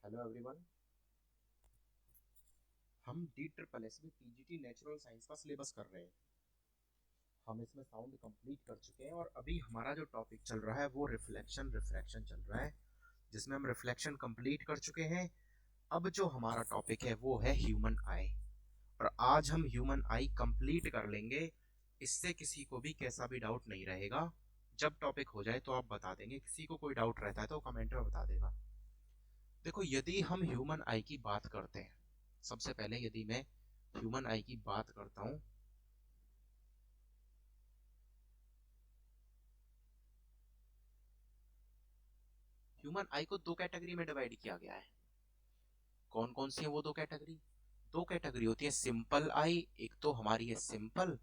Hello everyone. हम D में PGT natural science का सिलेबस कर रहे हैं। हम इसमें साउंड कंप्लीट कर चुके हैं और अभी हमारा जो टॉपिक चल रहा है वो रिफ्लेक्शन रिफ्रैक्शन चल रहा है, जिसमें हम रिफ्लेक्शन कंप्लीट कर चुके हैं। अब जो हमारा टॉपिक है वो है ह्यूमन आई, और आज हम ह्यूमन आई कंप्लीट कर लेंगे। इससे किसी को भी कैसा भी डाउट नहीं रहेगा। जब टॉपिक हो जाए तो आप बता देंगे, किसी को कोई डाउट रहता है तो कमेंट में बता देगा। देखो, यदि हम ह्यूमन आई की बात करते हैं, सबसे पहले यदि मैं ह्यूमन आई की बात करता हूं, ह्यूमन आई को दो कैटेगरी में डिवाइड किया गया है। कौन कौन सी है वो दो कैटेगरी? दो कैटेगरी होती है सिंपल आई, एक तो हमारी है सिंपल,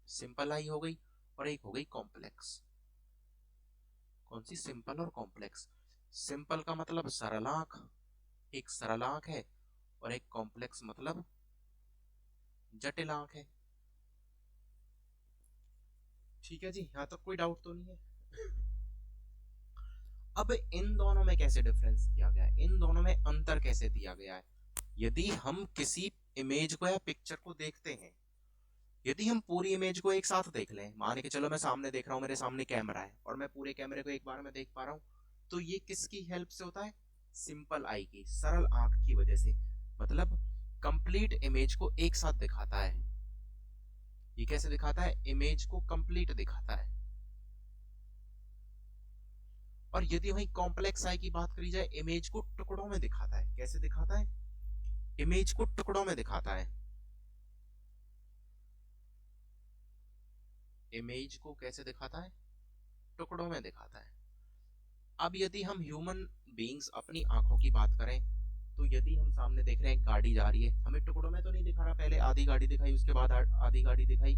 सिंपल आई हो गई, और एक हो गई कॉम्प्लेक्स। कौन सी? सिंपल और कॉम्प्लेक्स। सिंपल का मतलब सरल आंख, एक सरल आंख है, और एक कॉम्प्लेक्स मतलब जटिल आंख है। ठीक है जी, यहां तक कोई डाउट तो नहीं है? अब इन दोनों में कैसे डिफरेंस किया गया है, इन दोनों में अंतर कैसे दिया गया है? यदि हम किसी इमेज को या पिक्चर को देखते हैं, यदि हम पूरी इमेज को एक साथ देख लें, मान के चलो मैं सामने देख रहा हूं, मेरे सामने कैमरा है और मैं पूरे कैमरे को एक बार में देख पा रहा हूं, तो ये किसकी हेल्प से होता है? सिंपल आई की, सरल आंख की वजह से। मतलब कंप्लीट इमेज को एक साथ दिखाता है। ये कैसे दिखाता है? इमेज को कंप्लीट दिखाता है। और यदि वही कॉम्प्लेक्स आई की बात करी जाए, इमेज को टुकड़ों में दिखाता है। कैसे दिखाता है? इमेज को टुकड़ों में दिखाता है। इमेज को कैसे दिखाता है? टुकड़ों में दिखाता है। अब यदि हम ह्यूमन बीइंग्स अपनी आंखों की बात करें, तो यदि हम सामने देख रहे हैं गाड़ी जा रही है, हमें टुकड़ों में तो नहीं दिखा रहा, पहले आधी गाड़ी दिखाई, उसके बाद आधी गाड़ी दिखाई।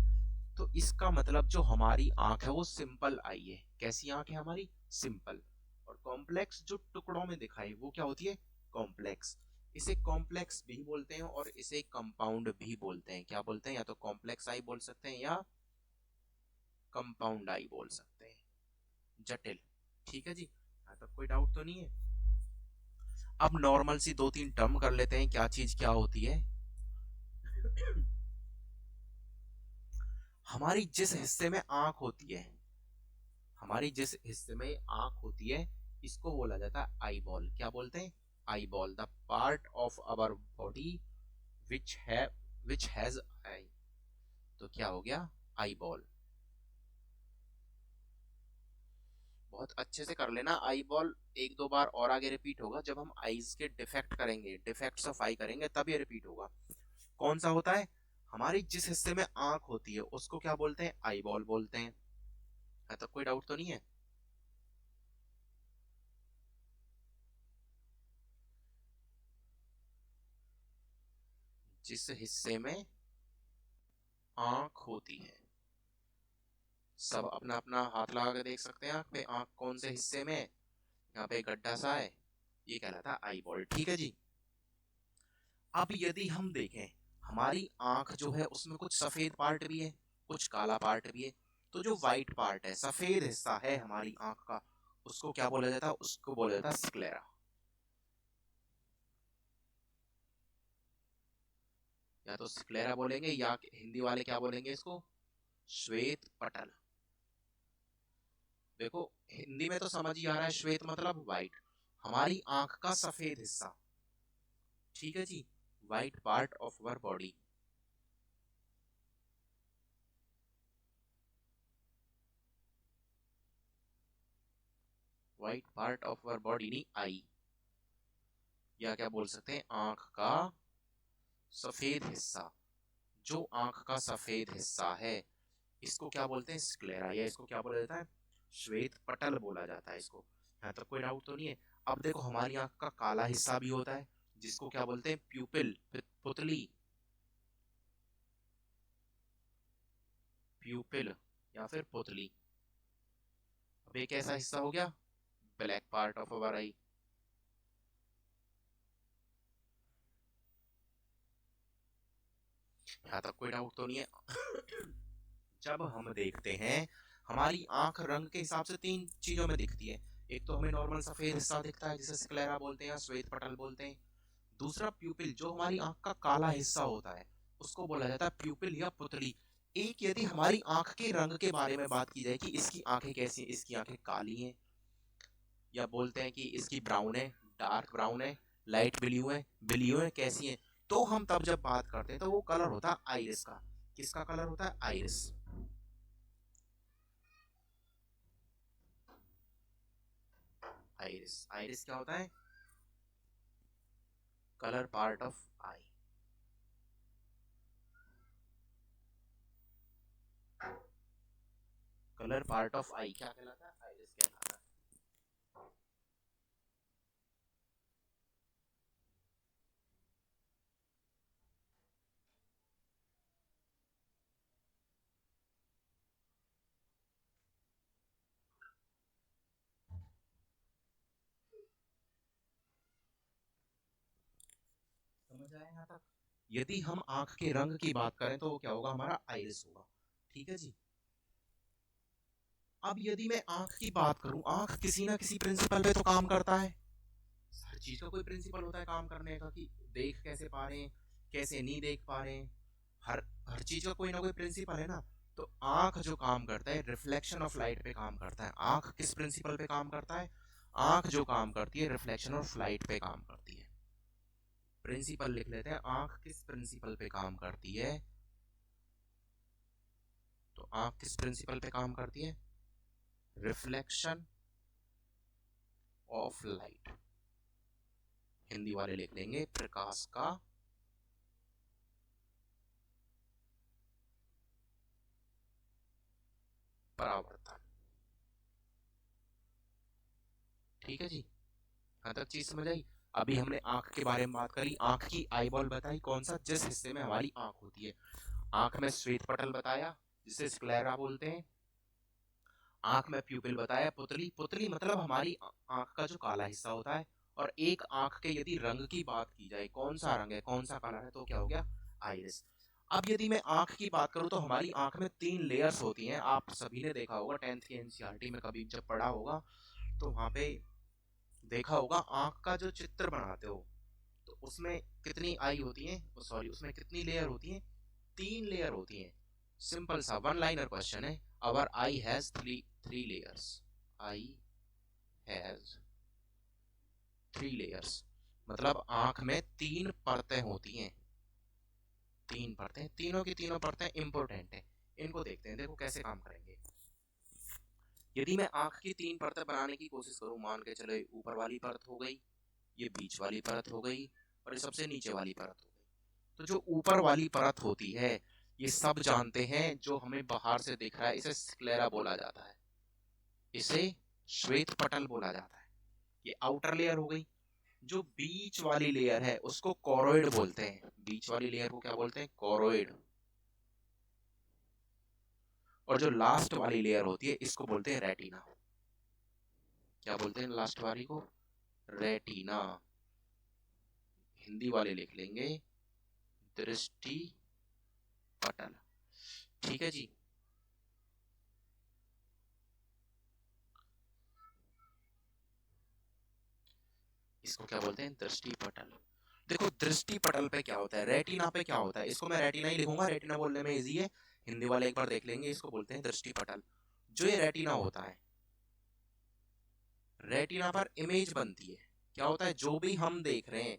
तो इसका मतलब जो हमारी आंख है वो सिंपल आई है। कैसी आंख है हमारी? सिंपल। और कॉम्प्लेक्स जो टुकड़ों में दिखाई वो क्या होती है? कॉम्प्लेक्स। इसे कॉम्प्लेक्स भी बोलते हैं और इसे कंपाउंड भी बोलते हैं। क्या बोलते हैं? या तो कॉम्प्लेक्स आई बोल सकते हैं या कंपाउंड आई बोल सकते हैं, जटिल। ठीक है जी, यहाँ तक कोई डाउट तो नहीं है? अब नॉर्मल सी दो तीन टर्म कर लेते हैं, क्या चीज क्या होती है। हमारी जिस हिस्से में आंख होती है, हमारी जिस हिस्से में आंख होती है, इसको बोला जाता है आई बॉल। क्या बोलते हैं? Eye ball. The part of our body which है विच हैज आई। तो क्या हो गया? Eye ball. बहुत अच्छे से कर लेना। आई बॉल एक दो बार और आगे रिपीट होगा, जब हम आईज के डिफेक्ट करेंगे, डिफेक्ट्स ऑफ आई करेंगे, तब ये रिपीट होगा। कौन सा होता है? हमारी जिस हिस्से में आंख होती है उसको क्या बोलते हैं? आई बॉल बोलते हैं। तो कोई डाउट तो नहीं है? जिस हिस्से में आंख होती है, सब अपना अपना हाथ लगा के देख सकते हैं आंख पे, आंख कौन से हिस्से में है। यहाँ पे गड्ढा सा है, ये कहलाता है आई बॉल। ठीक है जी। अब यदि हम देखें, हमारी आंख जो है उसमें कुछ सफेद पार्ट भी है, कुछ काला पार्ट भी है। तो जो व्हाइट पार्ट है, सफेद हिस्सा है हमारी आंख का, उसको क्या बोला जाता है? उसको बोला जाता है स्क्लेरा। या तो स्क्लेरा बोलेंगे, या हिंदी वाले क्या बोलेंगे इसको? श्वेत पटल। देखो, हिंदी में तो समझ ही आ रहा है, श्वेत मतलब व्हाइट, हमारी आंख का सफेद हिस्सा। ठीक है जी, white part of our body. White part of our body नहीं, आई, या क्या बोल सकते हैं, आंख का सफेद हिस्सा। जो आंख का सफेद हिस्सा है, इसको क्या बोलते हैं? स्क्लेरा, या इसको क्या बोला जाता है? श्वेत पटल बोला जाता है इसको। यहाँ तक कोई डाउट तो नहीं है? अब देखो, हमारी आंख का काला हिस्सा भी होता है, जिसको क्या बोलते हैं? प्यूपिल, पुतली, प्यूपिल या फिर पुतली। अब एक ऐसा हिस्सा हो गया, ब्लैक पार्ट ऑफ अवर आई। यहाँ तक कोई डाउट तो नहीं है? जब हम देखते हैं, हमारी आंख रंग के हिसाब से तीन चीजों में दिखती है। एक तो हमें नॉर्मल सफेद हिस्सा दिखता है जिसे स्क्लेरा बोलते हैं या श्वेत पटल बोलते हैं। दूसरा प्यूपिल, जो हमारी आंख का काला हिस्सा होता है, उसको बोला जाता है प्यूपिल या पुतली। एक यदि हमारी आंख के रंग के बारे में बात की जाए कि इसकी आंखें कैसी हैं, इसकी आंखें काली हैं, या बोलते हैं कि इसकी ब्राउन है, डार्क ब्राउन है, लाइट ब्लू है, कैसी है, तो हम तब जब बात करते हैं तो वो कलर होता है आइरिस का। किसका कलर होता है? आइरिस। आइरिस, आइरिस क्या होता है? Colour part of eye. Colour part of eye क्या कहलाता है? आइरिस कहलाता है। समझ आया यहाँ तक? यदि हम आंख के रंग की बात करें तो वो क्या होगा? हमारा आइरिस होगा। ठीक है जी। अब यदि मैं आंख की बात करूं, आंख किसी ना किसी प्रिंसिपल पे तो काम करता है। हर चीज का कोई प्रिंसिपल होता है काम करने का, कि देख कैसे पा रहे हैं, कैसे नहीं देख पा रहे हैं। हर हर चीज का कोई ना कोई प्रिंसिपल है ना। तो आंख जो काम करता है, रिफ्लेक्शन ऑफ लाइट पे काम करता है। आंख किस प्रिंसिपल पे काम करता है? आंख जो काम करती है, रिफ्लेक्शन ऑफ लाइट पे काम करती है। प्रिंसिपल लिख लेते हैं, आंख किस प्रिंसिपल पे काम करती है? तो आंख किस प्रिंसिपल पे काम करती है? Reflection of light. हिंदी वाले लिख लेंगे प्रकाश का परावर्तन। ठीक है जी, यहाँ तक चीज समझ आई। अभी हमने आंख के बारे में बात करी, आंख की आईबॉल बताई, कौन सा? जिस हिस्से में हमारी आंख होती है। आंख में श्वेत पटल बताया जिसे स्क्लेरा बोलते हैं। आंख में प्यूपिल बताया, पुतली। पुतली मतलब हमारी आंख का जो काला हिस्सा होता है। और एक आंख के यदि रंग की बात की जाए, कौन सा रंग है, कौन सा कलर है, तो क्या हो गया? आइरिस। अब यदि मैं आंख की बात करूं तो हमारी आंख में 3 लेयर्स होती हैं। आप सभी ने देखा होगा 10th के एनसीईआरटी में, कभी जब पढ़ा होगा तो वहां पे देखा होगा, आंख का जो चित्र बनाते हो तो उसमें कितनी आई होती है, सॉरी, उसमें कितनी लेयर होती है? 3 लेयर होती है। सिंपल सा वन लाइनर क्वेश्चन है। Our eye has three layers. Eye has 3 layers, मतलब आंख में 3 परतें होती हैं। 3 परतें, तीनों की तीनों परतें इंपॉर्टेंट है। इनको देखते हैं, देखो कैसे काम करेंगे। यदि मैं आंख की 3 परतें बनाने की कोशिश करूं, मान के चले ऊपर वाली परत हो गई, ये बीच वाली परत हो गई, और ये सबसे नीचे वाली परत हो गई। तो जो ऊपर वाली परत होती है, ये सब जानते हैं, जो हमें बाहर से दिख रहा है इसे स्क्लेरा बोला जाता है, इसे श्वेत पटल बोला जाता है। ये आउटर लेयर हो गई। जो बीच वाली लेयर है उसको कोरोइड बोलते हैं। बीच वाली लेयर को क्या बोलते हैं? कोरोइड। और जो लास्ट वाली लेयर होती है इसको बोलते हैं रेटिना। क्या बोलते हैं लास्ट वाली को? रेटिना। हिंदी वाले लिख लेंगे दृष्टि पटल। ठीक है जी। इसको क्या बोलते हैं? दृष्टि पटल। देखो दृष्टि पटल पे क्या होता है, रेटिना पे क्या होता है, इसको मैं रेटिना ही लिखूंगा, रेटिना बोलने में इजी है। हिंदी वाले एक बार देख लेंगे, इसको बोलते हैं दृष्टि पटल। जो ये रेटिना होता है, रेटिना पर इमेज बनती है। क्या होता है? जो भी हम देख रहे हैं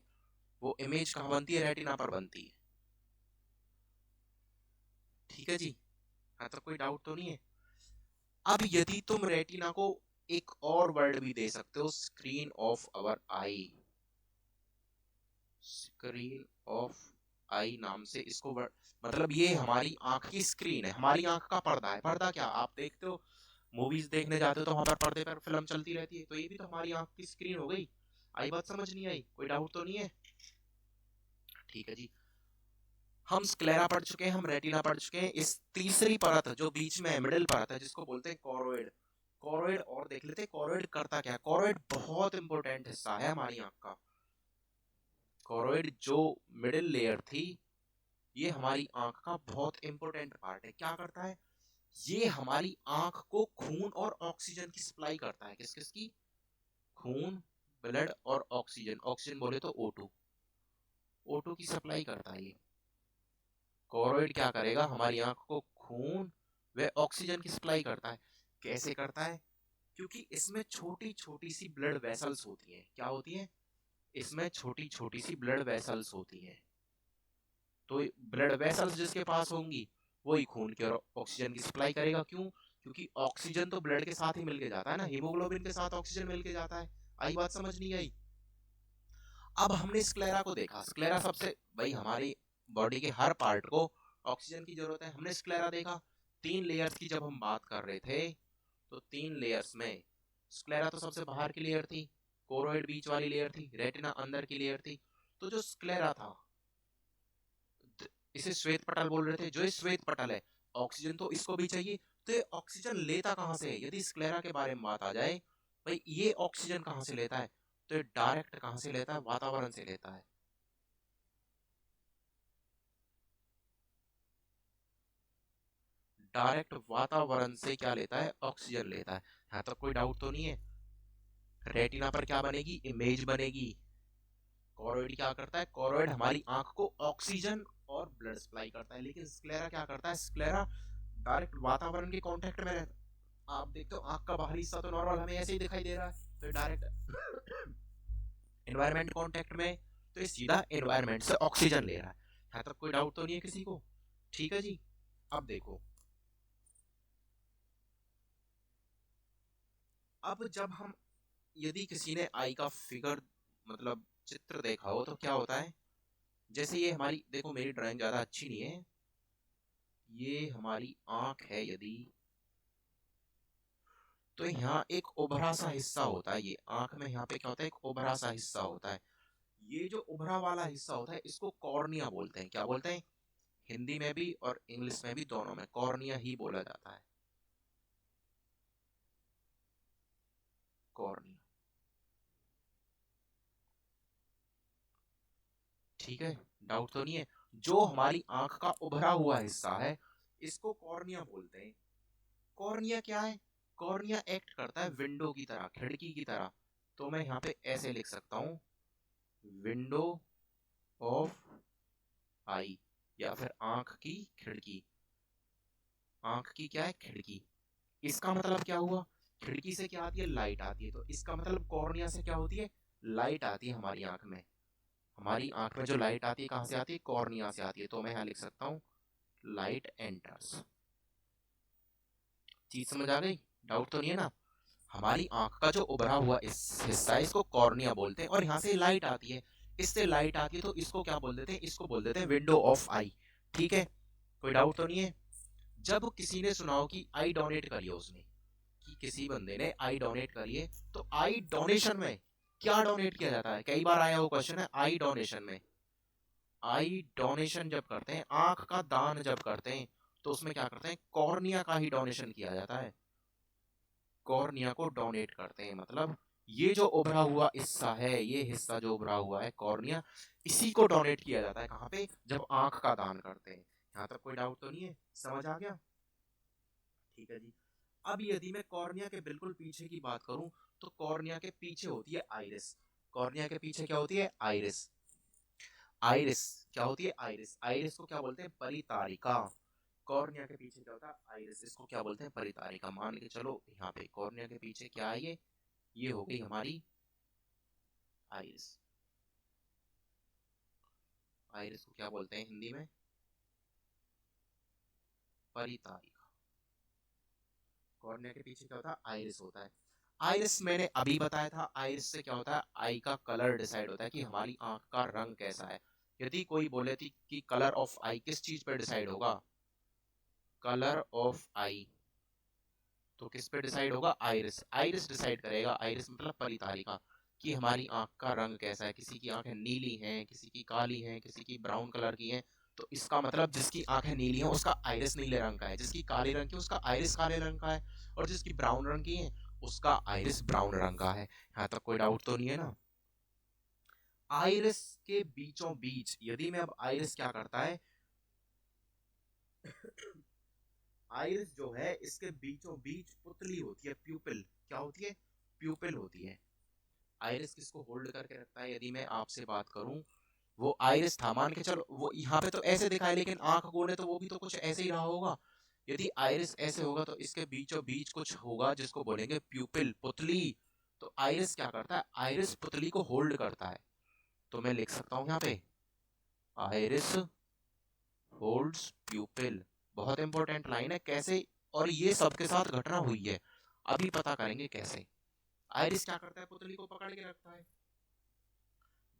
वो इमेज कहाँ बनती है? रेटिना पर बनती है। ठीक है जी, यहाँ तक कोई डाउट तो नहीं है? अब यदि तुम रेटिना को एक और वर्ड भी दे सकते हो, screen of our eye. Screen of eye नाम से इसको मतलब ये हमारी आंख की स्क्रीन है, हमारी आंख का पर्दा है। पर्दा क्या, आप देखते हो मूवीज देखने जाते हो तो वहां पर पर्दे पर फिल्म चलती रहती है, तो ये भी तो हमारी आंख की स्क्रीन हो गई। आई बात समझ नहीं आई? कोई डाउट तो नहीं है? ठीक है जी। हम स्क्लेरा पढ़ चुके हैं, हम रेटिना पढ़ चुके हैं। इस तीसरी परत जो बीच में है, मिडिल परत है, जिसको बोलते हैं कोरोइड। कोरोइड और देख लेते हैं, कोरोइड करता क्या है। कोरोइड बहुत इंपॉर्टेंट हिस्सा है हमारी आंख का। कोरोइड जो मिडिल लेयर थी, ये हमारी आंख का बहुत इंपॉर्टेंट पार्ट है। क्या करता है? ये हमारी आंख को खून और ऑक्सीजन की सप्लाई करता है। किस किस की? खून, ब्लड और ऑक्सीजन, ऑक्सीजन बोले तो O2, O2 की सप्लाई करता है ये। कोरोइड क्या करेगा, हमारी आंख को खून व ऑक्सीजन की सप्लाई करता है। कैसे करता है? क्योंकि इसमें छोटी छोटी सी ब्लड वेसल्स होती हैं। क्या होती हैं? इसमें छोटी छोटी सी ब्लड वेसल्स होती हैं। तो ब्लड वेसल्स जिसके पास होंगी वही खून की और ऑक्सीजन की सप्लाई करेगा। क्यों? क्योंकि ऑक्सीजन तो ब्लड के साथ ही मिलके जाता है ना, हीमोग्लोबिन के साथ ऑक्सीजन मिलके जाता है। आई बात समझ नहीं आई? अब हमने स्क्लेरा को देखा। स्क्लेरा सबसे, भाई हमारी बॉडी के हर पार्ट को ऑक्सीजन की जरूरत है। हमने स्क्लेरा देखा। 3 लेयर्स की जब हम बात कर रहे थे तो 3 लेयर्स में स्क्लेरा तो सबसे बाहर की लेयर थी, कोरोइड बीच वाली लेयर थी, रेटिना अंदर की लेयर थी। तो जो स्क्लेरा था, इसे श्वेत पटल बोल रहे थे। जो ये श्वेत पटल है, ऑक्सीजन तो इसको भी चाहिए, तो ये ऑक्सीजन लेता कहां से है? यदि स्क्लेरा के बारे में बात आ जाए, भाई ये ऑक्सीजन कहां से लेता है? तो ये डायरेक्ट कहां से लेता है? वातावरण से लेता है। डायरेक्ट वातावरण से क्या लेता है? ऑक्सीजन लेता है। यहां तक कोई डाउट तो नहीं है? रेटिना पर क्या बनेगी? इमेज बनेगी। कोरोइड क्या करता है? कोरोइड हमारी आंख को ऑक्सीजन और ब्लड सप्लाई करता है। लेकिन स्क्लेरा क्या करता है? स्क्लेरा डायरेक्ट वातावरण के कांटेक्ट में रहता है। आप देखते हो आंख का बाहरी हिस्सा तो नॉर्मल हमें ऐसे ही दिखाई दे रहा है, तो डायरेक्ट एनवायरमेंट कांटेक्ट में, तो ये सीधा एनवायरमेंट से ऑक्सीजन ले रहा है। यहाँ तक कोई डाउट तो नहीं है किसी को? ठीक है जी। अब देखो, अब जब हम, यदि किसी ने आई का फिगर मतलब चित्र देखा हो तो क्या होता है? जैसे ये हमारी, देखो मेरी ड्राइंग ज्यादा अच्छी नहीं है, ये हमारी आंख है यदि, तो यहाँ एक उभरा सा हिस्सा होता है। ये आंख में यहाँ पे क्या होता है? एक उभरा सा हिस्सा होता है। ये जो उभरा वाला हिस्सा होता है इसको कॉर्निया बोलते हैं। क्या बोलते हैं? हिंदी में भी और इंग्लिश में भी, दोनों में कॉर्निया ही बोला जाता है। कॉर्निया, ठीक है, डाउट तो नहीं है? जो हमारी आंख का उभरा हुआ हिस्सा है इसको कॉर्निया बोलते हैं। कॉर्निया क्या है? कॉर्निया एक्ट करता है विंडो की तरह, खिड़की की तरह। तो मैं यहाँ पे ऐसे लिख सकता हूँ, विंडो ऑफ आई, या फिर आंख की खिड़की। आंख की क्या है? खिड़की। इसका मतलब क्या हुआ? खिड़की से क्या आती है? लाइट आती है। तो इसका मतलब कॉर्निया से क्या होती है? लाइट आती है हमारी आंख में। हमारी आंख में जो लाइट आती है कहां से आती है? कॉर्निया से आती है। तो मैं यहाँ लिख सकता हूँ, लाइट एंटर्स। चीज समझ आ गई? डाउट तो नहीं है ना? हमारी आंख का जो उभरा हुआ इस हिस्सा है इसको कॉर्निया बोलते हैं, और यहाँ से लाइट आती है। इससे लाइट आती है तो इसको क्या बोल देते हैं? इसको बोल देते हैं विंडो ऑफ आई। ठीक है, कोई डाउट तो नहीं है? जब किसी ने सुना हो कि आई डोनेट करी है उसने, कि किसी बंदे ने आई डोनेट करी है, तो आई डोनेशन में क्या डोनेट किया जाता है? कई बार आया वो क्वेश्चन है आई डोनेशन में। आई डोनेशन जब करते हैं, आंख का दान जब करते हैं, तो उसमें क्या करते हैं? कॉर्निया का ही डोनेशन किया जाता है। कॉर्निया को डोनेट करते हैं, मतलब ये जो उभरा हुआ हिस्सा है, ये हिस्सा जो उभरा हुआ है कॉर्निया, इसी को डोनेट किया जाता है। कहाँ पे? जब आंख का दान करते हैं। यहाँ तक कोई डाउट तो नहीं है? समझ आ गया? ठीक है जी। अब यदि मैं कॉर्निया के बिल्कुल पीछे की बात करूं, तो कॉर्निया के पीछे होती है आइरिस। कॉर्निया के पीछे क्या होती है? आइरिस। आइरिस क्या होती है? आइरिस। आइरिस को क्या बोलते हैं? परितारिका। कॉर्निया के पीछे क्या होता है? आइरिस। इसको क्या बोलते हैं? परितारिका। मान के चलो यहाँ पे कॉर्निया के पीछे क्या है? ये हो गई हमारी आइरिस। आइरिस को क्या बोलते हैं हिंदी में? परितारिका। कॉर्निया के पीछे क्या होता है? आइरिस होता है। आइरिस मैंने अभी बताया था। आइरिस से क्या होता है? आई का कलर डिसाइड होता है कि हमारी आंख का रंग कैसा है। यदि कोई बोले थी कि कलर ऑफ आई किस चीज पर डिसाइड होगा? कलर ऑफ आई तो किस पे डिसाइड होगा? आइरिस। आइरिस डिसाइड करेगा। आइरिस मतलब परितारिका, कि हमारी आंख का रंग कैसा है। किसी की आंखें नीली हैं, किसी की काली हैं, किसी की ब्राउन कलर की हैं। तो इसका मतलब जिसकी आंखें नीली हैं उसका आइरिस नीले रंग का है, जिसकी काले रंग की उसका आइरिस काले रंग का है, और जिसकी ब्राउन रंग की है उसका आइरिस ब्राउन रंग का है। यहाँ तक कोई डाउट तो नहीं है ना? आइरिस के बीचों बीच, यदि मैं अब आइरिस क्या करता है, आइरिस जो है इसके बीचों बीच पुतली होती है, प्यूपिल। क्या होती है? प्यूपिल होती है। आइरिस किसको होल्ड करके रखता है? यदि मैं आपसे बात करूं, वो आइरिस था, मान के चलो वो यहाँ पे तो ऐसे दिखा है, लेकिन आंख गोल है तो वो भी तो कुछ ऐसे ही रहा होगा। यदि आइरिस ऐसे होगा तो इसके बीचों बीच कुछ होगा जिसको बोलेंगे प्यूपिल, पुतली। तो आइरिस क्या करता है? आइरिस पुतली को होल्ड करता है। तो मैं लिख सकता हूं यहाँ पे, आइरिस होल्ड्स प्यूपिल। बहुत इंपॉर्टेंट लाइन है। कैसे? और ये सबके साथ घटना हुई है, अभी पता करेंगे कैसे। आइरिस क्या करता है? पुतली को पकड़ के रखता है।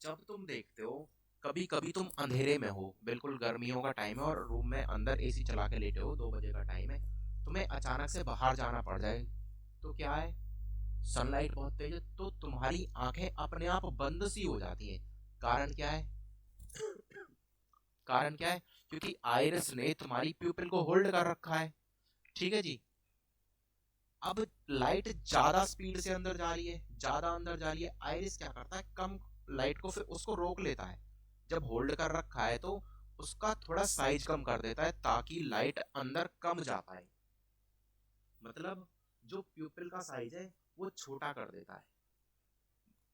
जब तुम देखते हो, कभी कभी तुम अंधेरे में हो, बिल्कुल गर्मियों का टाइम है और रूम में अंदर एसी चला के लेटे हो, 2 बजे का टाइम है, तुम्हें अचानक से बाहर जाना पड़ जाए, तो क्या है, सनलाइट बहुत तेज है, तो तुम्हारी आंखें अपने आप बंद सी हो जाती हैं। कारण क्या है? कारण क्या है? क्योंकि आइरिस ने तुम्हारी प्यूपिल को होल्ड कर रखा है। ठीक है जी। अब लाइट ज्यादा स्पीड से अंदर जा रही है, ज्यादा अंदर जा रही है, आइरिस क्या करता है? कम लाइट को फिर उसको रोक लेता है। जब होल्ड कर रखा है तो उसका थोड़ा साइज कम कर देता है ताकि लाइट अंदर कम जा पाए। मतलब जो प्यूपिल का साइज है वो छोटा कर देता है।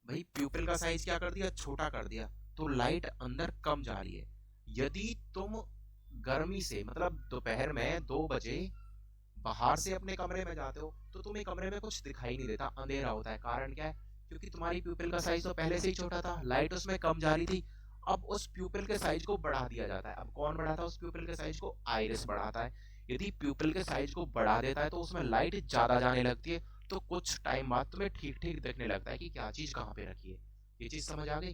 भाई प्यूपिल का साइज क्या कर दिया? छोटा कर दिया, तो लाइट अंदर कम जा रही है। यदि तुम गर्मी से, मतलब दोपहर में 2 बजे बाहर से अपने कमरे में जाते हो तो तुम्हें कमरे में कुछ दिखाई नहीं देता, अंधेरा होता है। कारण क्या है? क्योंकि तुम्हारी प्यूपिल का साइज तो पहले से ही छोटा था, लाइट उसमें कम जा रही थी। अब उस प्यूपिल के साइज को बढ़ा दिया जाता है। अब कौन बढ़ाता है उस प्यूपिल के साइज को? आइरिस बढ़ाता है। यदि प्यूपिल के साइज को बढ़ा देता है तो उसमें लाइट ज्यादा जाने लगती है, तो कुछ टाइम बाद तुम्हें ठीक ठीक दिखने लगता है कि क्या चीज कहाँ पे रखी है। ये चीज समझ आ गई?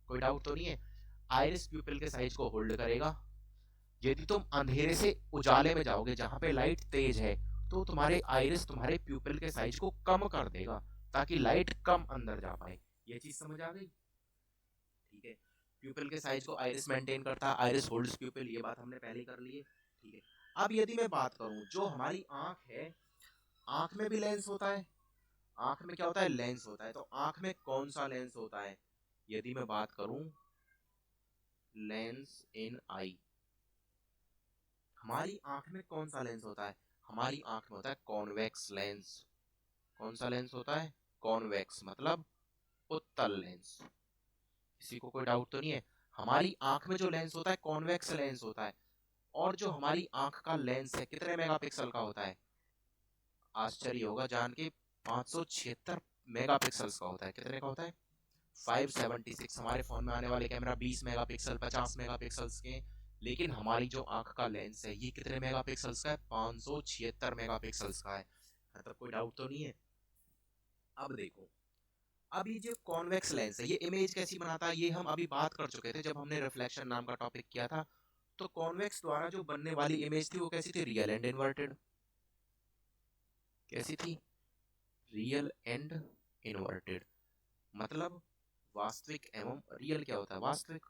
कोई डाउट तो नहीं है? आइरिस प्यूपिल के साइज को होल्ड करेगा। यदि तुम अंधेरे से उजाले में जाओगे जहां पे लाइट तेज है, तो तुम्हारे आइरिस तुम्हारे प्यूपिल के साइज को कम कर देगा ताकि लाइट कम अंदर जा पाए। ये चीज समझ आ गई? ठीक है। प्यूपिल के साइज को आइरिस मेंटेन करता है, आइरिस होल्ड्स प्यूपिल, ये बात हमने पहले कर ली है। ठीक है। अब यदि मैं बात करूं, जो हमारी आंख है, आंख में भी लेंस होता है। आंख में क्या होता है? लेंस होता है। तो आंख में कौन सा लेंस होता है? यदि मैं बात करूं लेंस इन आई, हमारी आंख में कौन सा लेंस होता है? हमारी आंख में होता है कॉन्वेक्स लेंस। कौन सा लेंस होता है? कॉन्वेक्स, मतलब उत्तल लेंस। किसी को कोई डाउट तो नहीं है? हमारी आंख में जो लेंस होता है कॉन्वेक्स लेंस होता है। और जो हमारी आंख का लेंस है कितने मेगापिक्सल का होता है? आश्चर्य होगा जान के, 576 मेगापिक्सल्स का होता है। कितने का होता है? 576। हमारे फोन में आने वाले कैमरा 20 मेगापिक्सल, 50 मेगापिक्सल्स के, लेकिन हमारी जो आंख का लेंस है ये कितने मेगापिक्सल्स का है? 576 मेगापिक्सल्स का है। मतलब कोई डाउट तो नहीं है? अब देखो, अब ये जो कॉन्वेक्स लेंस है ये इमेज कैसी बनाता है, ये हम अभी बात कर चुके थे जब हमने रिफ्लेक्शन नाम का टॉपिक किया था। तो कॉन्वेक्स द्वारा जो बनने वाली इमेज थी वो कैसी थी? Real and inverted. कैसी थी? Real and inverted. मतलब वास्तविक एवं, रियल क्या होता है? वास्तविक।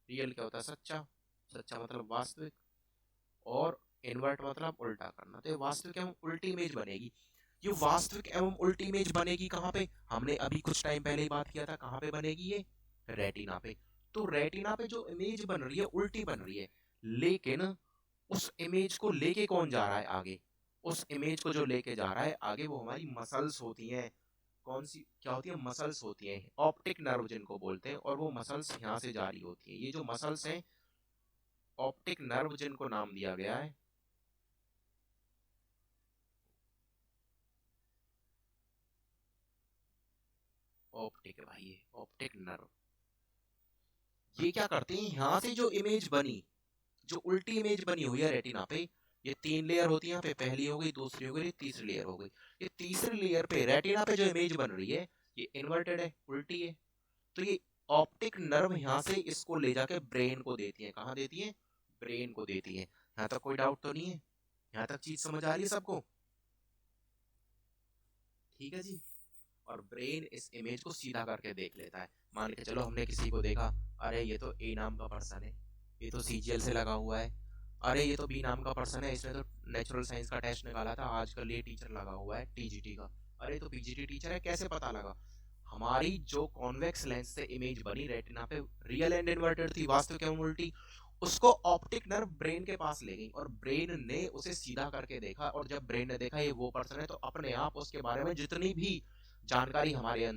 रियल क्या होता है? सच्चा। सच्चा मतलब वास्तविक। और इन्वर्ट मतलब उल्टा करना। तो ये वास्तविक एवं उल्टी इमेज बनेगी। ये वास्तविक एवं उल्टी इमेज बनेगी कहाँ पे? हमने अभी कुछ टाइम पहले ही बात किया था, कहाँ पे बनेगी ये? रेटिना पे। तो रेटिना पे जो इमेज बन रही है उल्टी बन रही है, लेकिन उस इमेज को लेके कौन जा रहा है आगे? उस इमेज को जो लेके जा रहा है आगे वो हमारी मसल्स होती हैं। कौन सी क्या होती है? मसल्स होती हैं, ऑप्टिक नर्व जिनको बोलते हैं। और वो मसल्स यहाँ से जारी होती हैं। ये जो मसल्स हैं, ऑप्टिक नर्व जिनको नाम दिया गया है, ऑप्टिक, भाई ये ऑप्टिक नर्व, ये क्या करते हैं? यहाँ से जो इमेज बनी, जो उल्टी इमेज बनी हुई है रेटिना पे, ये 3 लेयर होती है यहाँ पे, पहली हो गई, दूसरी हो गई, तीसरी लेयर हो गई। ये तीसरी लेयर पे रेटिना पे जो इमेज बन रही है ये इन्वर्टेड है, उल्टी है। तो ये ऑप्टिक नर्व यहाँ से इसको ले जाके ब्रेन को देती है। कहाँ देती है? ब्रेन को देती है। यहाँ तक कोई डाउट तो नहीं है? यहाँ तक चीज समझ आ रही है सबको? ठीक है जी। और ब्रेन इस इमेज को सीधा करके देख लेता है। मान के चलो हमने किसी को देखा, अरे ये तो ए नाम का पर्सन है, ये तो सीजीएल से लगा हुआ है। अरे ये तो बी नाम का पर्सन है, इसने तो नेचुरल साइंस का टेस्ट निकाला था, आजकल ये टीचर लगा हुआ है टीजीटी का। अरे तो पीजीटी टीचर है, कैसे पता लगा? हमारी जो कॉन्वेक्स लेंस से इमेज बनी रेटिना पे, रियल एंड इन्वर्टेड थी, वास्तविक एवं उल्टी, उसको ऑप्टिक नर्व ब्रेन के पास ले गई और ब्रेन ने उसे सीधा करके देखा। और जब ब्रेन ने देखा ये वो पर्सन है, तो अपने आप उसके बारे में जितनी भी जानकारी हमारे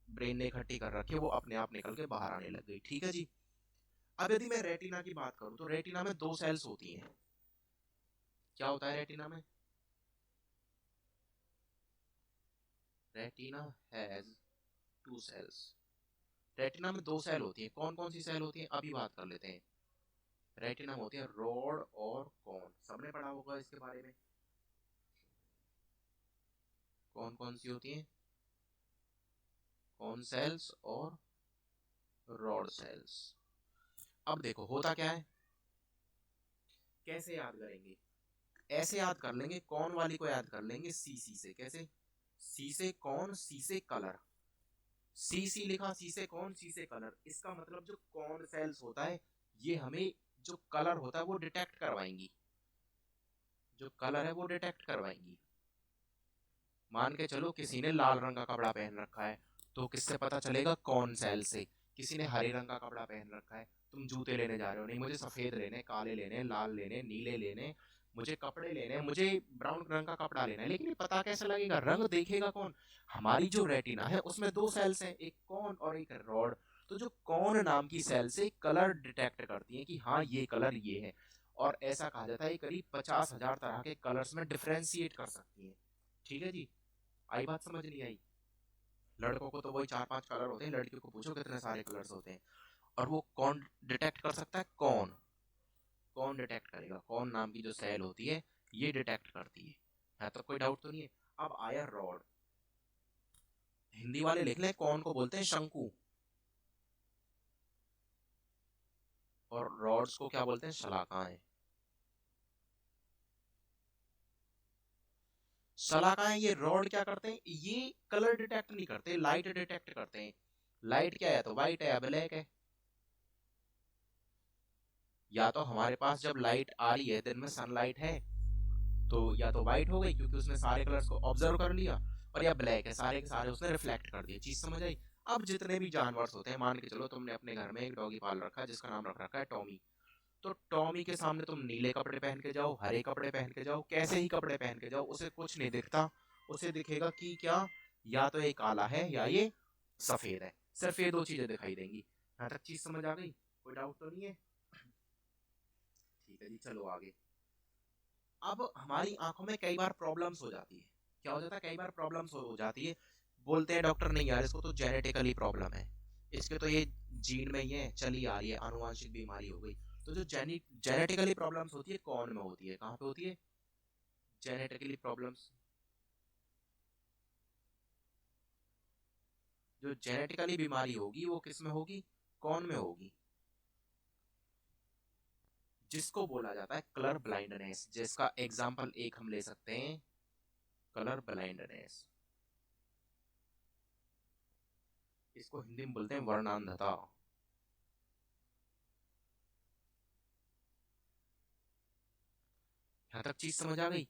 ब्रेन ने इकट्ठी कर रखी है वो अपने आप निकल के बाहर आने लग गई। ठीक है जी। अब यदि मैं रेटिना की बात करूं तो रेटिना में 2 सेल्स होती हैं। क्या होता है रेटिना में? Retina has 2 sales. रेटिना में 2 सेल होती है। कौन कौन सी सेल होती है अभी बात कर लेते हैं। रेटिना में होती है रॉड और कॉन। सबने पढ़ा होगा इसके बारे में। कौन कौन सी होती हैं? कॉन सेल्स और रॉड सेल्स। अब देखो होता क्या है, कैसे याद करेंगे? ऐसे याद कर लेंगे, कौन वाली को याद कर लेंगे सी से। कैसे? सी से कौन, सी से कलर। सी लिखा, सी से कौन, सी से कलर। इसका मतलब जो कौन सेल्स होता है ये हमें जो कलर होता है वो डिटेक्ट करवाएंगी। जो कलर है वो डिटेक्ट करवाएंगी। मान के चलो किसी ने लाल रंग का कपड़ा पहन रखा है तो किससे पता चलेगा? कौन सेल से। किसी ने हरे रंग का कपड़ा पहन रखा है, तुम जूते लेने जा रहे हो, नहीं मुझे सफेद लेने, काले लेने, लाल लेने, नीले लेने, मुझे कपड़े लेने, मुझे ब्राउन रंग का कपड़ा लेना है, लेकिन ये पता कैसे लगेगा? रंग देखेगा कौन? हमारी जो रेटिना है उसमें 2 सेल्स हैं, एक कौन और एक रॉड। तो जो कौन नाम की सेल से कलर डिटेक्ट करती है कि हाँ ये कलर ये है, और ऐसा कहा जाता है करीब 50,000 तरह के कलर्स में डिफ्रेंशिएट कर सकती है। ठीक है जी। आई बात समझ नहीं आई? लड़कों को तो वही 4-5 कलर होते हैं, लड़कियों को पूछो कितने सारे कलर्स होते हैं। और वो कौन डिटेक्ट कर सकता है? कौन। कौन डिटेक्ट करेगा? कौन नाम की जो सेल होती है ये डिटेक्ट करती है तो कोई डाउट तो नहीं है। अब आया रॉड। हिंदी वाले लिख लें, कौन को बोलते हैं शंकु, और रॉड्स को क्या बोलते हैं? शलाकाएं। शलाकाएं, ये रॉड क्या करते हैं? ये कलर डिटेक्ट नहीं करते, लाइट डिटेक्ट करते हैं। लाइट क्या है? तो व्हाइट है या ब्लैक है। या तो हमारे पास जब लाइट आ रही है दिन में, सनलाइट है, तो या तो व्हाइट हो गई क्योंकि उसने सारे कलर्स को ऑब्जर्व कर लिया, और या ब्लैक है, सारे के सारे उसने रिफ्लेक्ट कर दिए। चीज समझ आई? अब जितने भी जानवर होते हैं, मान के चलो तुमने अपने घर में एक डॉगी पाल रखा है जिसका नाम रख रखा है टॉमी। तो टॉमी के सामने तुम नीले कपड़े पहन के जाओ, हरे कपड़े पहन के जाओ, कैसे ही कपड़े पहन के जाओ, उसे कुछ नहीं दिखता। उसे दिखेगा कि क्या, या तो ये काला है या ये सफेद है। सिर्फ ये 2 चीजें दिखाई देंगी। यहाँ तक चीज समझ आ गई? कोई डाउट तो नहीं है? ठीक है जी, चलो आगे। अब हमारी आंखों में कई बार प्रॉब्लम्स हो जाती है। क्या हो जाता है? कई बार प्रॉब्लम्स हो जाती है। बोलते हैं डॉक्टर नहीं यार इसको तो जेनेटिकली प्रॉब्लम है, इसके तो ये जीन में ही है, चली आ रही है, आनुवांशिक बीमारी हो गई। तो जो जेनेटिकली प्रॉब्लम्स होती है कौन में होती है? कहाँ पे होती है जेनेटिकली प्रॉब्लम्स? जो जेनेटिकली बीमारी होगी वो किस में होगी? कौन में होगी। जिसको बोला जाता है कलर ब्लाइंडनेस, जिसका एग्जाम्पल एक हम ले सकते हैं, कलर ब्लाइंडनेस। इसको हिंदी में बोलते हैं वर्णांधता। यहां तक चीज समझ आ गई?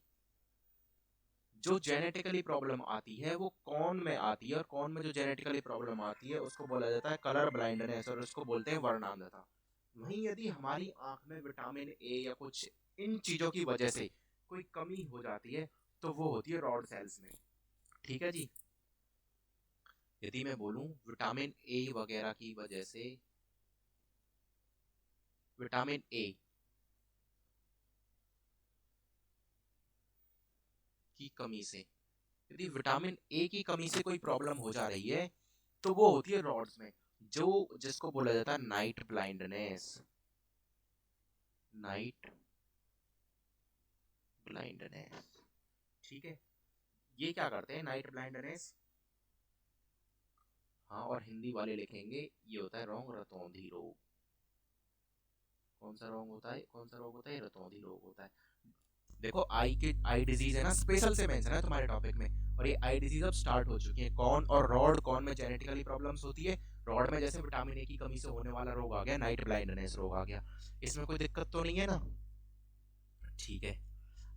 जो जेनेटिकली प्रॉब्लम आती है वो कौन में आती है, और कौन में जो जेनेटिकली प्रॉब्लम आती है उसको बोला जाता है कलर ब्लाइंडनेस, और उसको बोलते हैं वर्णांधता। वहीं यदि हमारी आंख में विटामिन ए या कुछ इन चीजों की वजह से कोई कमी हो जाती है तो वो होती है रॉड सेल्स में। ठीक है जी। यदि मैं बोलूं विटामिन ए वगैरह की वजह से, विटामिन ए की कमी से, यदि विटामिन ए की कमी से कोई प्रॉब्लम हो जा रही है तो वो होती है रॉड्स में, जो जिसको बोला जाता है नाइट ब्लाइंडनेस। Night blindness. ठीक है। ये क्या करते हैं नाइट ब्लाइंडनेस? हाँ, और हिंदी वाले लिखेंगे ये होता है रोग, रतौंधी रोग। कौन सा रोग होता है? कौन सा रोग होता है? रतौंधी रोग होता है। देखो आई डिजीज है ना, स्पेशल से मेंशन है तुम्हारे टॉपिक में, और ये आई डिजीज अब स्टार्ट हो चुकी है। कौन और रॉड, कौन में जेनेटिकली प्रॉब्लम्स होती है, रॉड में जैसे विटामिन ए की कमी से होने वाला रोग आ गया, नाइट ब्लाइंडनेस रोग आ गया। इसमें कोई दिक्कत तो नहीं है ना? ठीक है।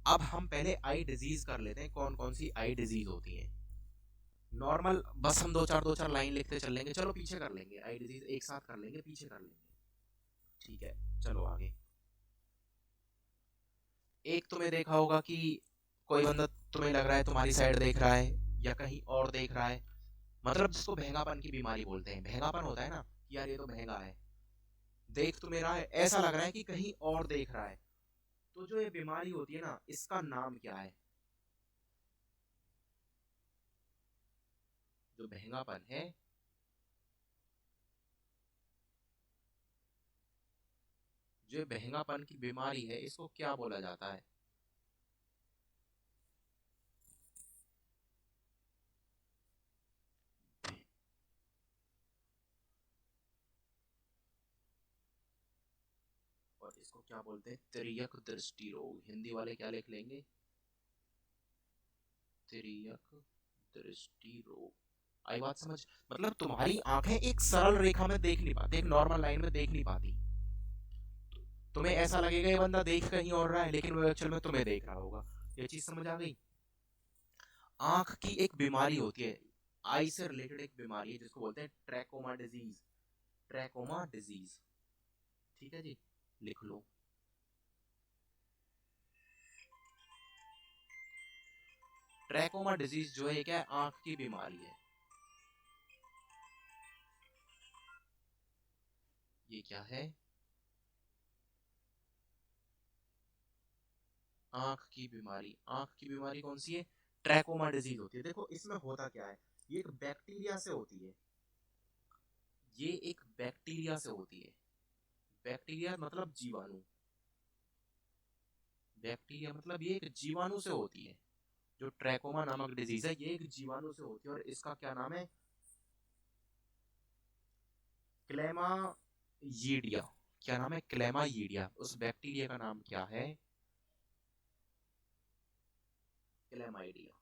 अब हम पहले आई डिजीज कर लेते हैं, कौन कौन सी आई डिजीज होती है। नॉर्मल बस हम दो चार लाइन लिखते चल लेंगे, चलो पीछे कर लेंगे, आई डिजीज एक साथ कर लेंगे, पीछे कर लेंगे। ठीक है, चलो आगे। एक तुम्हें देखा होगा कि कोई बंदा तुम्हें लग रहा है तुम्हारी साइड देख रहा है या कहीं और देख रहा है, मतलब जिसको महंगापन की बीमारी बोलते हैं। महंगापन होता है ना कि यार ये तो महंगा है, देख तो मेरा है, ऐसा लग रहा है कि कहीं और देख रहा है। तो जो ये बीमारी होती है ना, इसका नाम क्या है? जो महंगापन है, जो महंगापन की बीमारी है, इसको क्या बोला जाता है? और इसको क्या बोलते हैं? तिर्यक दृष्टि रोग। हिंदी वाले क्या लिख लेंगे? तिर्यक दृष्टि रोग। आई बात समझ? मतलब तुम्हारी आंखें एक सरल रेखा में देख नहीं पाती, एक नॉर्मल लाइन में देख नहीं पाती। तुम्हें ऐसा लगेगा ये बंदा देख कहीं और रहा है, लेकिन वो एक्चुअल में तुम्हें देख रहा होगा। ये चीज समझ आ गई? आंख की एक बीमारी होती है, आई से रिलेटेड एक बीमारी है, जिसको बोलते हैं ट्रैकोमा डिजीज। ट्रैकोमा डिजीज, ठीक है जी, लिख लो। ट्रैकोमा डिजीज जो है क्या है? आंख की बीमारी है। ये क्या है? आंख की बीमारी। आंख की बीमारी कौन सी है? ट्रैकोमा डिजीज होती है। देखो इसमें होता क्या है, ये एक बैक्टीरिया से होती है। ये एक बैक्टीरिया से होती है। बैक्टीरिया मतलब जीवाणु। बैक्टीरिया मतलब ये एक जीवाणु से होती है। जो ट्रैकोमा नामक डिजीज है, ये एक जीवाणु से होती है, और इसका क्या नाम है? क्लेमायीडिया। क्या नाम है? क्लेमायीडिया। उस बैक्टीरिया का नाम क्या है? क्लेमाइडिया।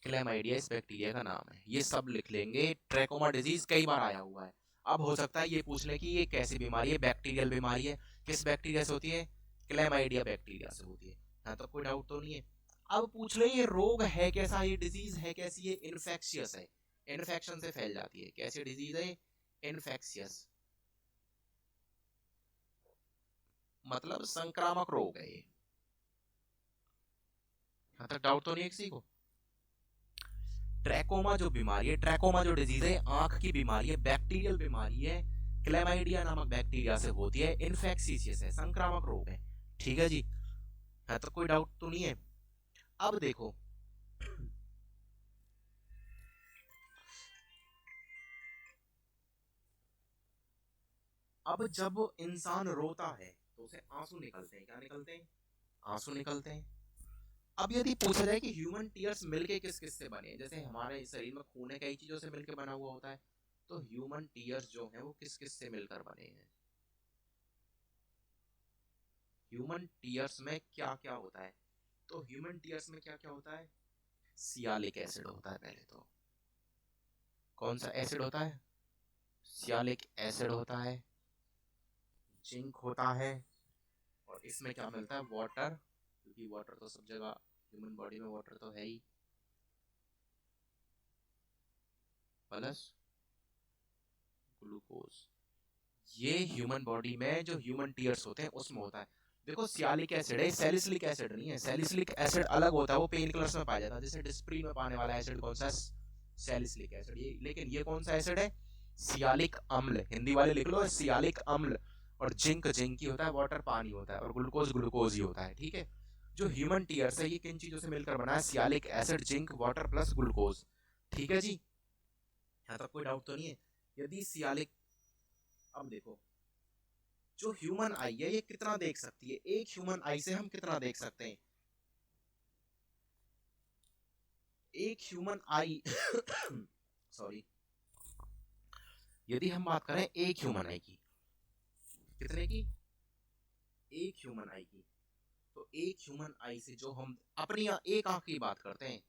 क्लेमाइडिया इस बैक्टीरिया का नाम है। ये सब लिख लेंगे। ट्रैकोमा डिजीज कई बार आया हुआ है। अब हो सकता है ये पूछ ले कि ये कैसी बीमारी है? बैक्टीरियल बीमारी है। किस बैक्टीरिया से होती है? क्लेमाइडिया बैक्टीरिया से होती है। यहाँ तो कोई डाउट तो नहीं है। अब पूछ ले ये रोग है कैसा, ये डिजीज है कैसी? है इन्फेक्शियस है। इन्फेक्शन से फैल जाती है। कैसी डिजीज है? इन्फेक्शियस, मतलब संक्रामक रोग है ये। यहाँ तक डाउट तो नहीं है किसी को? ट्रैकोमा जो बीमारी है, ट्रैकोमा जो डिजीज है, आंख की बीमारी है, बैक्टीरियल बीमारी है, क्लेमाइडिया नामक बैक्टीरिया से होती है, इन्फेक्शियस है, संक्रामक रोग है। ठीक है जी, है तो कोई डाउट तो नहीं है? अब देखो, अब जब इंसान रोता है तो उसे आंसू निकलते हैं। क्या निकलते हैं? आंसू निकलते हैं। अब यदि पूछा जाए कि ह्यूमन टीयर्स मिलके किस किस से बने हैं, जैसे हमारे शरीर में खून है, कई चीजों से मिलकर बना हुआ होता है, तो ह्यूमन टीयर्स जो है वो किस किस से मिलकर बने हैं? ह्यूमन टीयर्स में क्या क्या होता है? तो ह्यूमन टीयर्स में क्या क्या होता है? सियालिक एसिड होता है पहले तो। कौन सा एसिड होता है? सियालिक एसिड होता है, जिंक होता है, और इसमें क्या मिलता है? वाटर, क्योंकि वाटर तो सब जगह, ह्यूमन बॉडी में वाटर तो है ही, प्लस ग्लूकोज। ये ह्यूमन बॉडी में जो ह्यूमन टीयर्स होते हैं उसमें होता है। देखो सियालिक एसिड है, सैलिसिलिक एसिड नहीं है। सैलिसिलिक एसिड अलग होता है, वो पेन किलर्स में पाया जाता है, जैसे डिस्प्रिन में पाने वाला एसिड कौन सा? Salicylic acid. ये लेकिन ये कौन सा एसिड है? सियालिक अम्ल। हिंदी वाले लिख लो सियालिक अम्ल। और जिंक, जिंक ही होता है, वाटर पानी होता है, और ग्लूकोज, ग्लूकोज ही होता है। ठीक है, जो ह्यूमन टीयर्स है ये किन चीजों से मिलकर बना है? Sialic acid, zinc, water plus glucose. ठीक है जी, यहाँ तक कोई डाउट तो नहीं है? यदि सियालिक, अब देखो, जो ह्यूमन आई है ये कितना देख सकती है? एक ह्यूमन आई से हम कितना देख सकते हैं? एक ह्यूमन आई सॉरी, यदि हम बात करें एक ह्यूमन आई की, कितने की? एक ह्यूमन आई की। तो एक ह्यूमन आई से जो हम अपनी एक आंख की बात करते हैं,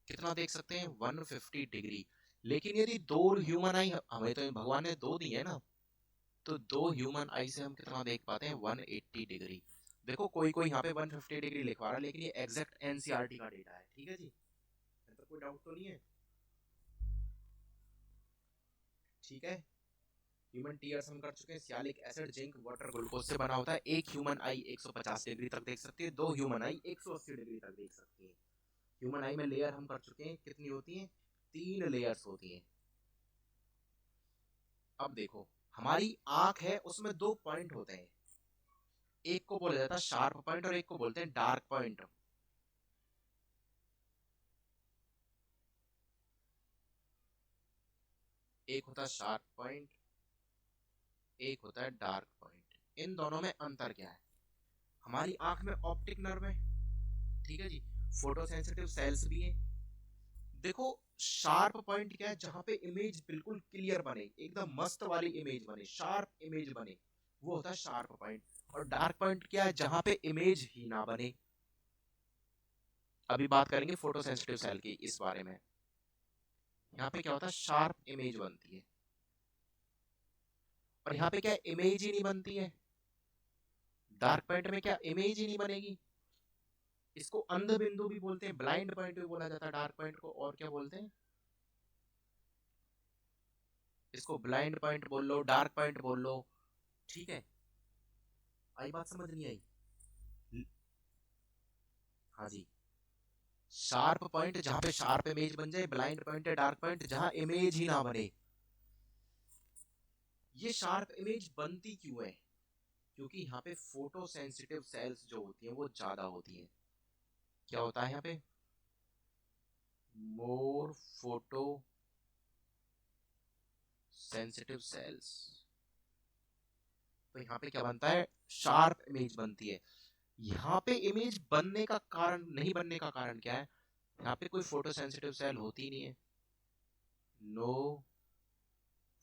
कितना देख सकते हैं? 150 डिग्री। लेकिन यदि दो ह्यूमन आई, हमें तो भगवान ने दो दी है ना, तो दो ह्यूमन आई से हम कितना देख पाते हैं? 180 डिग्री। देखो कोई कोई यहाँ पे 150 डिग्री लिखवा रहा है, लेकिन ये एग्जैक्ट एनसीईआरटी का डेटा है। ठीक है जी, तो कोई डाउट तो नहीं है? ठीक है, ह्यूमन टीयर्स हम कर चुके हैं, sialic acid, zinc, water, glucose से बना होता है। एक ह्यूमन आई 150 डिग्री तक देख सकती है, दो ह्यूमन आई 180 डिग्री तक देख सकती है। ह्यूमन आई में लेयर हम कर चुके हैं, कितनी होती हैं? 3 लेयर्स होती हैं। अब देखो हमारी आंख है, उसमें 2 पॉइंट होते हैं, एक को बोला जाता है शार्प पॉइंट और एक को बोलते हैं डार्क पॉइंट। एक होता है शार्प पॉइंट, एक होता है डार्क पॉइंट। इन दोनों में अंतर क्या है? हमारी आंख में ऑप्टिक नर्व है, ठीक है जी, फोटो सेंसिटिव सेल्स भी हैं। देखो शार्प पॉइंट क्या है? जहां पे इमेज बिल्कुल क्लियर बने, एकदम मस्त वाली इमेज बने, शार्प इमेज बने, वो होता है शार्प पॉइंट। और डार्क पॉइंट क्या है? जहां पे इमेज ही ना बने। अभी बात करेंगे फोटो सेंसिटिव सेल की इस बारे में। यहाँ पे क्या होता है? शार्प इमेज बनती है, और यहाँ पे क्या इमेज ही नहीं बनती है। डार्क पॉइंट में क्या इमेज ही नहीं बनेगी। इसको अंध बिंदु भी बोलते हैं, ब्लाइंड पॉइंट भी बोला जाता है डार्क पॉइंट को। और क्या बोलते हैं? इसको ब्लाइंड पॉइंट बोल लो, डार्क पॉइंट बोल लो, ठीक है। आई बात समझ नहीं आई? हाँ जी, शार्प पॉइंट जहां पे शार्प इमेज बन जाए, ब्लाइंड पॉइंट है डार्क पॉइंट जहां इमेज ही ना बने। ये शार्प इमेज बनती क्यों है? क्योंकि यहाँ पे फोटो सेंसिटिव सेल्स जो होती हैं वो ज्यादा होती हैं। क्या होता है यहाँ पे? मोर फोटो सेंसिटिव सेल्स। तो यहाँ पे क्या बनता है? शार्प इमेज बनती है। यहाँ पे इमेज बनने का कारण, नहीं बनने का कारण क्या है? यहाँ पे कोई फोटो सेंसिटिव सेल होती ही नहीं है, नो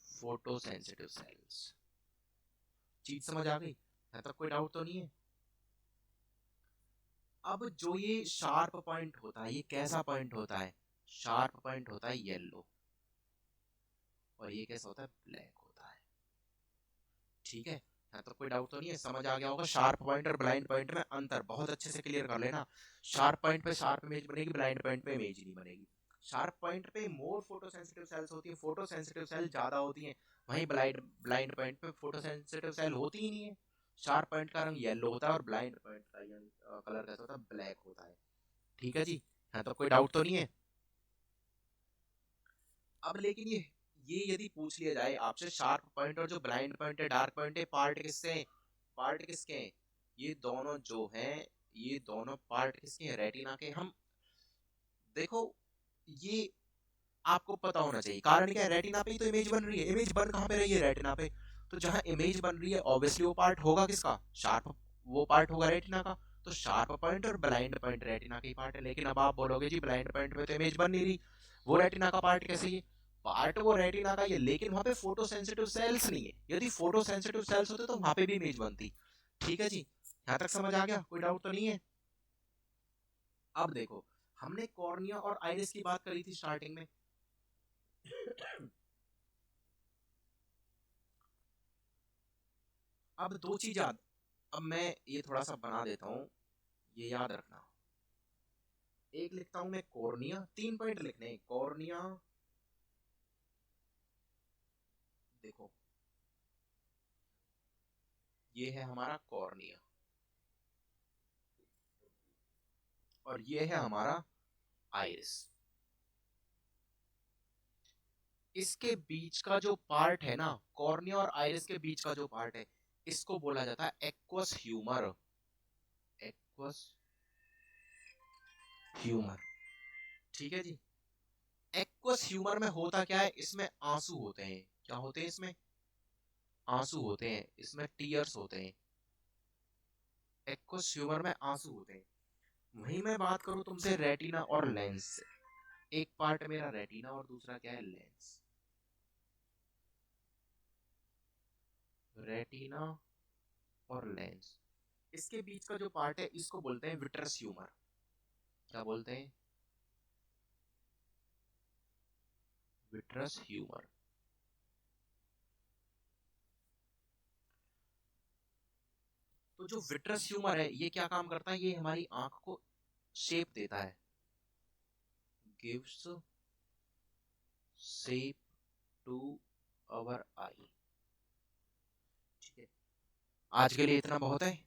फोटो सेंसिटिव सेल्स। चीज समझ आ गई? यहाँ तक कोई डाउट तो नहीं है? अब जो ये शार्प पॉइंट होता है, ये कैसा पॉइंट होता है? शार्प पॉइंट होता है येलो, और ये कैसा होता है? ब्लैक होता है, ठीक है। यहाँ तो कोई डाउट तो नहीं है? समझ आ गया होगा शार्प पॉइंट और ब्लाइंड पॉइंट में अंतर। बहुत अच्छे से क्लियर कर लेना। शार्प पॉइंट पे शार्प इमेज बनेगी, ब्लाइंड पॉइंट पे इमेज नहीं बनेगी। शार्प पॉइंट पे मोर फोटो सेंसिटिव सेल्स होती है, फोटो सेंसिटिव सेल ज्यादा होती हैं। वहीं ब्लाइंड ब्लाइंड पॉइंट पे फोटो सेंसिटिव सेल होती ही नहीं है। शार्प पॉइंट का रंग येलो होता है और ब्लाइंड पॉइंट का कलर कैसा होता है? ब्लैक होता है, ठीक है जी। यहाँ तो कोई डाउट तो नहीं है? अब लेकिन ये यदि पूछ लिया जाए आपसे, शार्प पॉइंट और जो ब्लाइंड पॉइंट है, डार्क पॉइंट है, पार्ट किससे हैं? पार्ट किसके हैं? ये दोनों जो हैं, ये दोनों पार्ट किसके हैं? रेटिना के। हम देखो, ये आपको पता होना चाहिए। कारण क्या है? रेटिना पे ही तो इमेज बन रही है। इमेज बन कहाँ पे रही है? रेटिना पे। तो जहां इमेज बन रही है ऑब्वियसली वो पार्ट होगा किसका? शार्प। वो पार्ट होगा रेटिना का। तो शार्प पॉइंट और ब्लाइंड पॉइंट रेटिना की पार्ट है। लेकिन अब आप बोलोगे जी ब्लाइंड पॉइंट पे तो इमेज बन नहीं रही, वो रेटिना का पार्ट कैसे? ये पार्ट वो रेटिना का ही है, लेकिन वहां पे फोटो सेंसिटिव सेल्स नहीं है। यदि फोटो सेंसिटिव सेल्स होते तो वहां पे भी इमेज बनती, ठीक है जी। यहाँ तक समझ आ गया? कोई डाउट तो नहीं है? अब देखो, हमने कॉर्निया और आइरिस की बात करी थी स्टार्टिंग में। अब दो चीज याद, अब मैं ये थोड़ा सा बना देता हूँ, ये याद रखना। एक लिखता हूं मैं कॉर्निया, 3 पॉइंट लिखने हैं। कॉर्निया, देखो ये है हमारा कॉर्निया, और ये है हमारा आइरिस। इसके बीच का जो पार्ट है ना, कॉर्निया और आइरिस के बीच का जो पार्ट है, इसको बोला जाता है एक्वस ह्यूमर। एक्वस ह्यूमर, ठीक है जी। एक्वस ह्यूमर में होता क्या है? इसमें आंसू होते हैं। क्या होते हैं इसमें? आंसू होते हैं, इसमें टीयर्स होते हैं। एक्वस ह्यूमर में आंसू होते हैं। वहीं मैं बात करूं तुमसे रेटिना और लेंस से, एक पार्ट मेरा रेटिना और दूसरा क्या है? लेंस। रेटिना और लेंस, इसके बीच का जो पार्ट है इसको बोलते हैं विट्रस ह्यूमर। क्या बोलते हैं? Vitreous humour. तो जो विट्रस ह्यूमर है ये क्या काम करता है? ये हमारी आंख को शेप देता है, गिव्स शेप टू आवर आई। आज के लिए इतना बहुत है।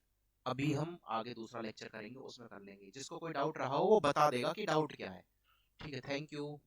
अभी हम आगे दूसरा लेक्चर करेंगे, उसमें कर लेंगे। जिसको कोई डाउट रहा हो वो बता देगा कि डाउट क्या है। ठीक है, थैंक यू।